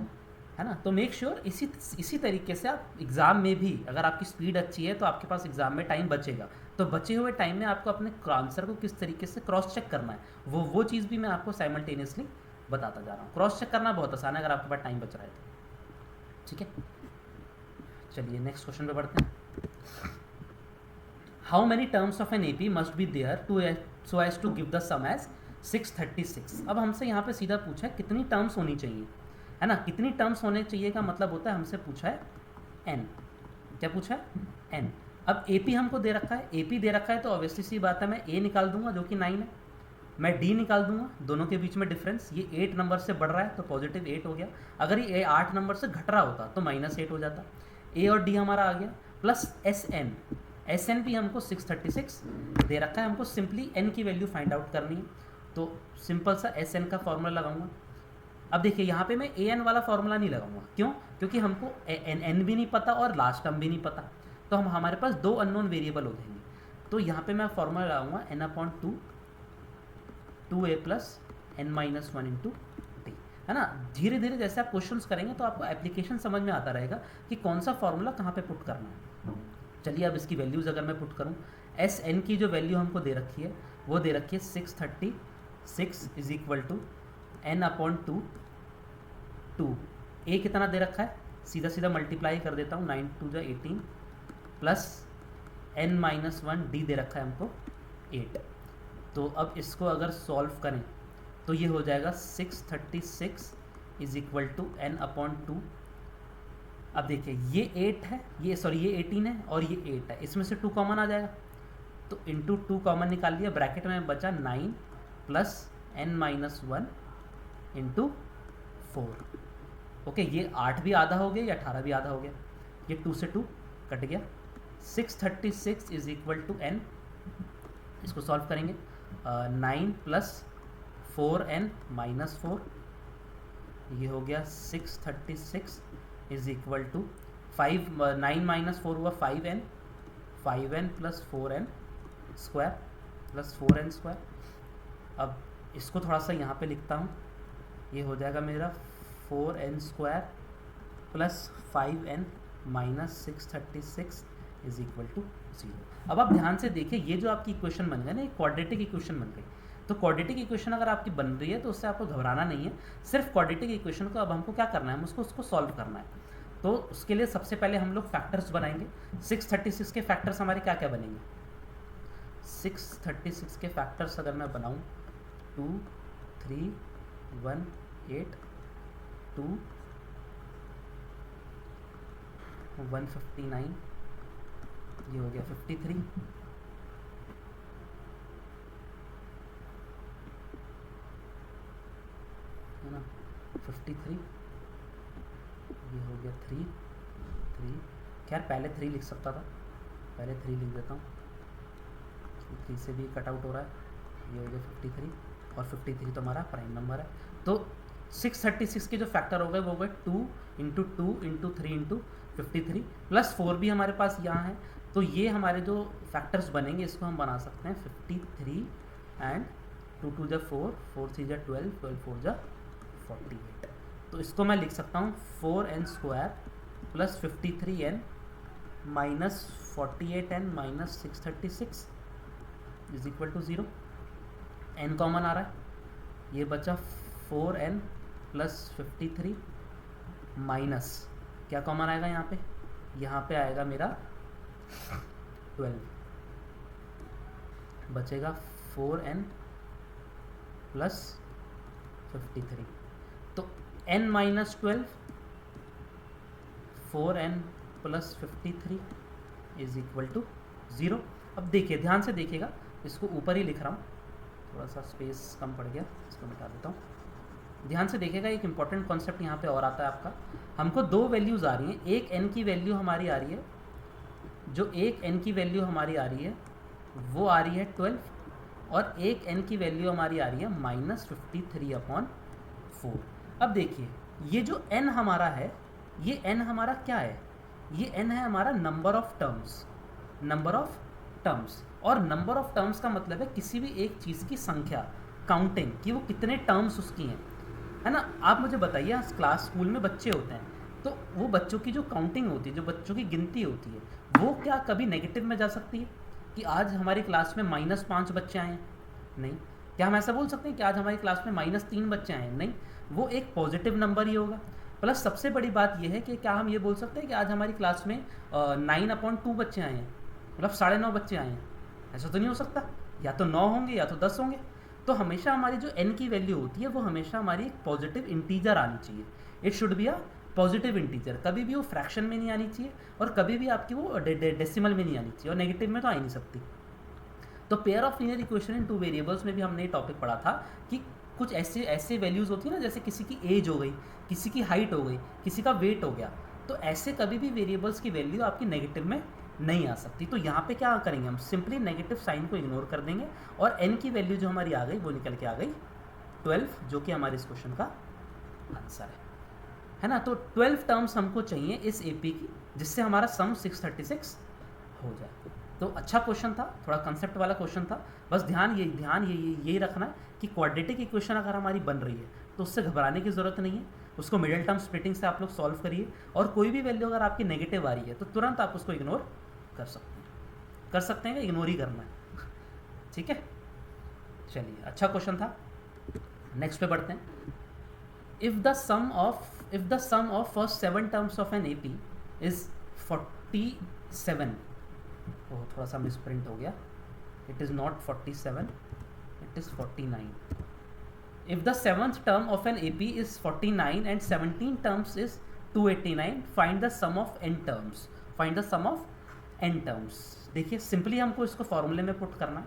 है ना। तो मेक श्योर इसी तरीके से आप एग्ज़ाम में भी, अगर आपकी स्पीड अच्छी है तो आपके पास एग्ज़ाम में टाइम बचेगा, तो बचे हुए टाइम में आपको अपने आंसर को किस तरीके से क्रॉस चेक करना है वो चीज़ भी मैं आपको साइमल्टेनियसली बताता जा रहा हूँ। क्रॉस चेक करना बहुत आसान है अगर आपके पास टाइम बच रहा है तो। ठीक है, चलिए नेक्स्ट क्वेश्चन पे बढ़ते हैं। How many terms of an AP must be there so as to give the sum as 636। अब हमसे यहाँ पे सीधा पूछा है कितनी टर्म्स होनी चाहिए, है ना। कितनी टर्म्स होने चाहिए का मतलब होता है हमसे पूछा है N। क्या पूछा है? N। अब AP हमको दे रखा है, AP दे रखा है तो ऑब्वियसली सी बात है मैं A निकाल दूंगा जो कि 9 है, मैं D निकाल दूंगा, दोनों के बीच में डिफरेंस ये 8 नंबर से बढ़ रहा है तो पॉजिटिव 8 हो गया। अगर ये 8 नंबर से घट रहा होता तो -8 हो जाता। A और D हमारा आ गया, प्लस SN भी हमको 636 दे रखा है। हमको सिंपली N की वैल्यू फाइंड आउट करनी है, तो सिंपल सा SN का फॉर्मूला लगाऊंगा। अब देखिए यहाँ पे मैं AN वाला फॉर्मूला नहीं लगाऊंगा, क्यों? क्योंकि हमको N भी नहीं पता और लास्ट टर्म भी नहीं पता, तो हमारे पास 2 अननोन वेरिएबल हो जाएंगे। तो यहाँ पे मैं फॉर्मूला लगाऊंगा N/2 2A plus N-1 into D, है ना। धीरे धीरे जैसे आप क्वेश्चंस करेंगे तो आपको एप्लीकेशन समझ में आता रहेगा कि कौन सा फॉर्मूला कहाँ पे पुट करना है। चलिए अब इसकी वैल्यूज़ अगर मैं पुट करूँ, SN की जो वैल्यू हमको दे रखी है वो दे रखी है 636 is equal to N/2 2। A कितना दे रखा है, सीधा सीधा मल्टीप्लाई कर देता हूँ, 9 2 जा 18 प्लस N-1 D दे रखा है हमको 8। तो अब इसको अगर सॉल्व करें तो ये हो जाएगा 636 is equal to n upon 2। अब देखिए ये 8 है, ये 18 है और ये 8 है, इसमें से 2 कॉमन आ जाएगा, तो इंटू 2 कॉमन निकाल लिया, ब्रैकेट में बचा 9 plus n minus 1 into 4। Okay, ये 8 भी आधा हो गया, ये 18 भी आधा हो गया, ये 2 से 2 कट गया। 636 इज इक्वल टू n, इसको सॉल्व करेंगे, 9 प्लस 4n माइनस 4, ये हो गया 636 इज इक्वल टू 9 माइनस 4 हुआ 5n, 5n plus 4n square plus 4n square. अब इसको थोड़ा सा यहाँ पे लिखता हूँ, ये हो जाएगा मेरा 4n square plus 5n minus 636 is equal to 0। अब आप ध्यान से देखिए, ये जो आपकी इक्वेशन बन गई ना, एक क्वाड्रेटिक इक्वेशन बन गई। तो क्वाड्रेटिक इक्वेशन अगर आपकी बन रही है तो उससे आपको घबराना नहीं है, सिर्फ क्वाड्रेटिक इक्वेशन को अब हमको क्या करना है, उसको सॉल्व करना है। तो उसके लिए सबसे पहले हम लोग फैक्टर्स बनाएंगे। 636 के फैक्टर्स हमारे क्या क्या बनेंगे, 636 के फैक्टर्स अगर मैं बनाऊं 2 3 1 8 2 159, ये हो गया 53, है ना 53, ये हो गया 3 3, खैर पहले 3 लिख सकता था, पहले 3 लिख देता हूँ, 3 से भी कट आउट हो रहा है, ये हो गया 53 और 53 तो हमारा प्राइम नंबर है। तो 636 के जो फैक्टर हो गए वो हो गए 2 इंटू 2 इंटू 3 इंटू 53 प्लस 4 भी हमारे पास यहाँ है। तो ये हमारे जो फैक्टर्स बनेंगे इसको हम बना सकते हैं 53 एंड 2 2 जा 4 4 3 जा 12 12 4 जा 48। तो इसको मैं लिख सकता हूँ 4n square plus 53n minus 48n minus 636 is equal to 0। n common आ रहा है, ये बचा 4n प्लस 53 माइनस क्या कॉमन आएगा यहाँ पे आएगा मेरा 12, बचेगा 4n प्लस 53, तो n minus 12 4n plus 53 is equal to 0। अब देखिए ध्यान से देखिएगा, इसको ऊपर ही लिख रहा हूँ, थोड़ा सा स्पेस कम पड़ गया, इसको मिटा देता हूँ। ध्यान से देखिएगा, एक इंपॉर्टेंट कॉन्सेप्ट यहाँ पे और आता है आपका। हमको 2 वैल्यूज़ आ रही हैं, एक n की वैल्यू हमारी आ रही है, जो एक n की वैल्यू हमारी आ रही है वो आ रही है 12, और एक n की वैल्यू हमारी आ रही है माइनस 53/4। अब देखिए ये जो n हमारा है, ये n हमारा क्या है, ये n है हमारा number of terms, number of terms. और नंबर ऑफ टर्म्स का मतलब है किसी भी एक चीज़ की संख्या, काउंटिंग कि वो कितने टर्म्स उसकी हैं, है ना। आप मुझे बताइए, क्लास स्कूल में बच्चे होते हैं, तो वो बच्चों की जो काउंटिंग होती है, जो बच्चों की गिनती होती है, वो क्या कभी नेगेटिव में जा सकती है कि आज हमारी क्लास में -5 बच्चे आए हैं? नहीं। क्या हम ऐसा बोल सकते हैं कि आज हमारी क्लास में -3 बच्चे आए हैं? नहीं, वो एक पॉजिटिव नंबर ही होगा। प्लस सबसे बड़ी बात यह है कि क्या हम ये बोल सकते हैं कि आज हमारी क्लास में 9/2 बच्चे आए हैं, मतलब 9.5 बच्चे आए हैं? ऐसा तो नहीं हो सकता, या तो 9 होंगे या तो 10 होंगे। तो हमेशा हमारी जो n की वैल्यू होती है वो हमेशा हमारी एक पॉजिटिव इंटीजर आनी चाहिए। It should be a positive integer, कभी भी वो फ्रैक्शन में नहीं आनी चाहिए और कभी भी आपकी वो डेसिमल में नहीं आनी चाहिए, और नेगेटिव में तो आ ही नहीं सकती। तो pair of linear equation in 2 variables में भी हमने ये टॉपिक पढ़ा था कि कुछ ऐसे वैल्यूज़ होती है ना, जैसे किसी की एज हो गई, किसी की हाइट हो गई, किसी का वेट हो गया, तो ऐसे कभी भी वेरिएबल्स की वैल्यू आपकी नेगेटिव में नहीं आ सकती। तो यहाँ पे क्या करेंगे, हम सिंपली नेगेटिव साइन को इग्नोर कर देंगे और n की वैल्यू जो हमारी आ गई वो निकल के आ गई 12, जो कि हमारे इस क्वेश्चन का आंसर है ना। तो 12 टर्म्स हमको चाहिए इस AP की, जिससे हमारा सम 636 हो जाए। तो अच्छा क्वेश्चन था, थोड़ा कंसेप्ट वाला क्वेश्चन था। बस ध्यान यही रखना है कि क्वाड्रेटिक इक्वेशन अगर हमारी बन रही है तो उससे घबराने की ज़रूरत नहीं है, उसको मिडिल टर्म स्प्लिटिंग से आप लोग सॉल्व करिए, और कोई भी वैल्यू अगर आपकी नेगेटिव आ रही है तो तुरंत आप उसको इग्नोर कर सकते हैं कि इग्नोर ही करना है, ठीक है। चलिए, अच्छा क्वेश्चन था, नेक्स्ट पे बढ़ते हैं। If the sum of first 7 terms of an AP is 47, oh थोड़ा सा मिसप्रिंट हो गया, it is not 47, it is 49। If the seventh term of an AP is 49 and 17 terms is 289, find the sum of n terms, find the sum of n terms. देखिए simply हमको इसको फॉर्मूले में put करना है।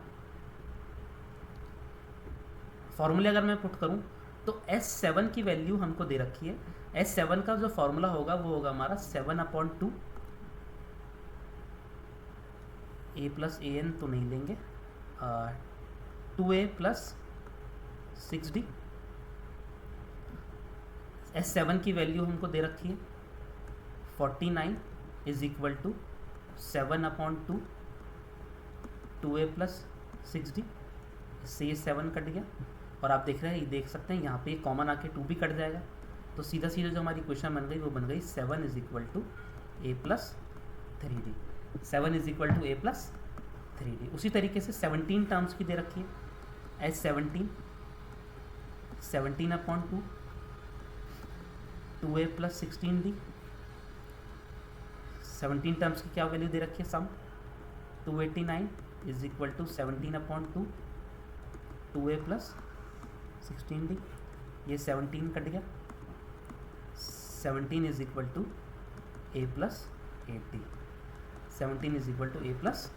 फॉर्मूले अगर मैं पुट करूं तो S7 की वैल्यू हमको दे रखी है। S7 का जो फॉर्मूला होगा वो होगा हमारा 7/2 a प्लस an तो नहीं लेंगे, 2a प्लस 6d। S7 की वैल्यू हमको दे रखी है 49 is equal to 7/2 2a plus 6d। इससे ये 7 कट गया और आप देख रहे हैं, ये देख सकते हैं यहाँ पे कॉमन आके 2 भी कट जाएगा, तो सीधा सीधा जो हमारी इक्वेशन बन गई वो बन गई 7 is equal to a plus 3d। 7 is equal to a plus 3d। उसी तरीके से 17 टर्म्स की दे रखी है S17 17/2 2a plus 16d। 17 terms की क्या वैल्यू दे रखी है sum 289 is equal to 17/2 2a plus 16d। ये 17 कट गया, 17 is equal to a plus 8d। 17 is equal to a plus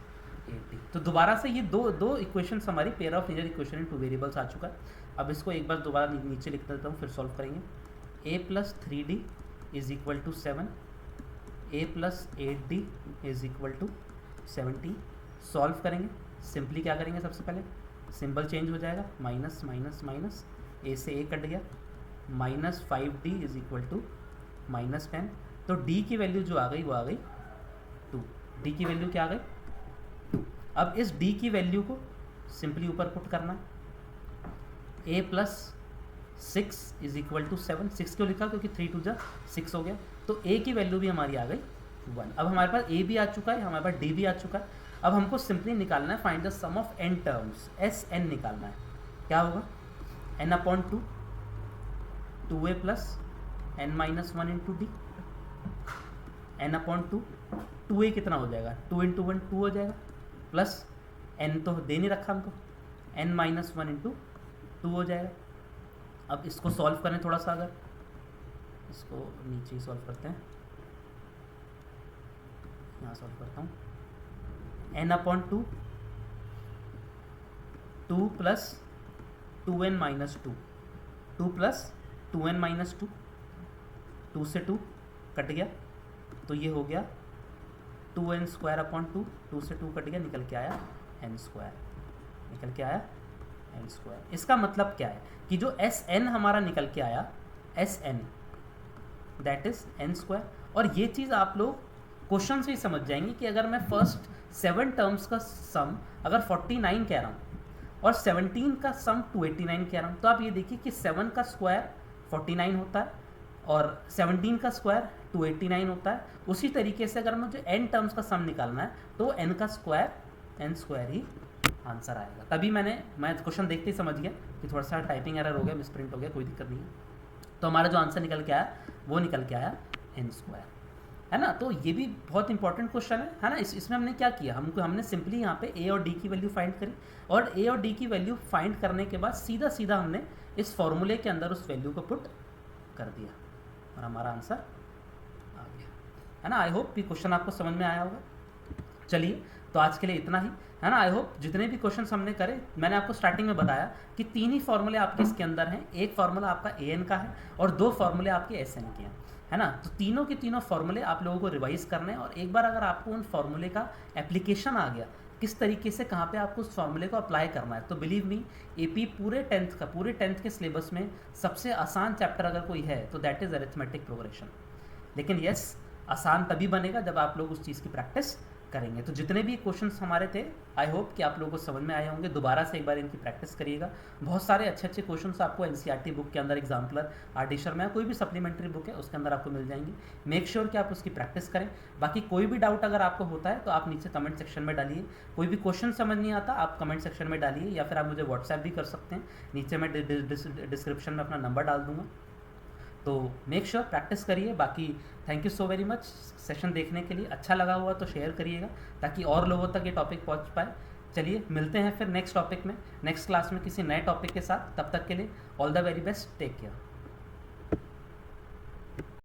8d। तो दोबारा से ये दो इक्वेशंस हमारी pair of linear equation in two variables आ चुका है। अब इसको एक बार दोबारा नीचे लिख देता हूँ, फिर सॉल्व करेंगे। a plus 3d is equal to 7, a plus 8d is equal to 17। Solve करेंगे, सिंपली क्या करेंगे, सबसे पहले सिंबल चेंज हो जाएगा, माइनस माइनस माइनस, a से a कट गया, minus 5d is equal to minus 10। तो d की वैल्यू जो आ गई वो आ गई 2। d की वैल्यू क्या आ गई 2। अब इस d की वैल्यू को सिंपली ऊपर पुट करना है। a plus 6 is equal to 7। 6 क्यों लिखा, क्योंकि 3 2 6 हो गया, तो a की वैल्यू भी हमारी आ गई 1। अब हमारे पास a भी आ चुका है, हमारे पास d भी आ चुका है। अब हमको सिंपली निकालना है find the sum of n terms, Sn निकालना है। क्या होगा n/2 2a plus n minus 1 into D. n/2 2a कितना हो जाएगा, 2 इंटू 1 2 हो जाएगा, प्लस n तो दे नहीं रखा हमको, n माइनस 1 इंटू 2 हो जाएगा। अब इसको सॉल्व करें थोड़ा सा, अगर इसको नीचे ही सॉल्व करते हैं, यहाँ सॉल्व करता हूँ। n/2 2 plus 2n minus 2, 2 plus 2n minus 2, 2 से 2 कट गया, तो ये हो गया 2n² 2 से 2 कट गया, निकल के आया n², निकल के आया n²। इसका मतलब क्या है कि जो Sn हमारा निकल के आया, Sn दैट इज n²। और ये चीज़ आप लोग क्वेश्चन से ही समझ जाएंगे कि अगर मैं फर्स्ट 7 टर्म्स का सम अगर 49 कह रहा हूँ और 17 का सम 289 कह रहा हूँ, तो आप ये देखिए कि 7 का स्क्वायर 49 होता है और 17 का स्क्वायर 289 होता है। उसी तरीके से अगर मुझे n टर्म्स का सम निकालना है तो n का स्क्वायर n² ही आंसर आएगा। तभी मैं क्वेश्चन देखते ही समझ गया कि थोड़ा सा टाइपिंग एरर हो गया, मिसप्रिंट हो गया, कोई दिक्कत नहीं है। तो हमारा जो आंसर निकल के आया वो निकल के आया n², है ना। तो ये भी बहुत इंपॉर्टेंट क्वेश्चन है ना। इसमें हमने क्या किया, हमने सिंपली यहाँ पे a और d की वैल्यू फाइंड करी, और a और d की वैल्यू फाइंड करने के बाद सीधा सीधा हमने इस फॉर्मूले के अंदर उस वैल्यू को पुट कर दिया और हमारा आंसर आ गया, है ना। आई होप ये क्वेश्चन आपको समझ में आया होगा। चलिए, तो आज के लिए इतना ही, है ना। आई होप जितने भी क्वेश्चन हमने करे, मैंने आपको स्टार्टिंग में बताया कि 3 ही फॉर्मूले आपके इसके अंदर हैं। एक फार्मूला आपका an का है और 2 फार्मूले आपके Sn के हैं, है ना। तो तीनों के तीनों फार्मूले आप लोगों को रिवाइज करने हैं, और एक बार अगर आपको उन फार्मूले का एप्लीकेशन आ गया, किस तरीके से कहाँ पे आपको उस फार्मूले को अप्लाई करना है, तो बिलीव मी AP पूरे 10th के सिलेबस में सबसे आसान चैप्टर अगर कोई है तो दैट इज़ अरिथमेटिक प्रोग्रेशन। लेकिन यस, आसान तभी बनेगा जब आप लोग उस चीज़ की प्रैक्टिस करेंगे। तो जितने भी क्वेश्चंस हमारे थे, आई होप कि आप लोगों को समझ में आए होंगे। दोबारा से एक बार इनकी प्रैक्टिस करिएगा। बहुत सारे अच्छे अच्छे क्वेश्चंस आपको NCERT बुक के अंदर, एग्जाम्पलर, आर.डी. शर्मा, कोई भी सप्लीमेंट्री बुक है उसके अंदर आपको मिल जाएंगी। मेक श्योर कि आप उसकी प्रैक्टिस करें। बाकी कोई भी डाउट अगर आपको होता है तो आप नीचे कमेंट सेक्शन में डालिए। कोई भी क्वेश्चन समझ नहीं आता आप कमेंट सेक्शन में डालिए, या फिर आप मुझे व्हाट्सएप भी कर सकते हैं। नीचे मैं डिस्क्रिप्शन में अपना नंबर डाल दूँगा। तो मेक श्योर प्रैक्टिस करिए। बाकी thank you so very much session देखने के लिए। अच्छा लगा हुआ तो शेयर करिएगा ताकि और लोगों तक ये टॉपिक पहुंच पाए। चलिए मिलते हैं फिर नेक्स्ट टॉपिक में, नेक्स्ट क्लास में किसी नए टॉपिक के साथ। तब तक के लिए all the very best, take care.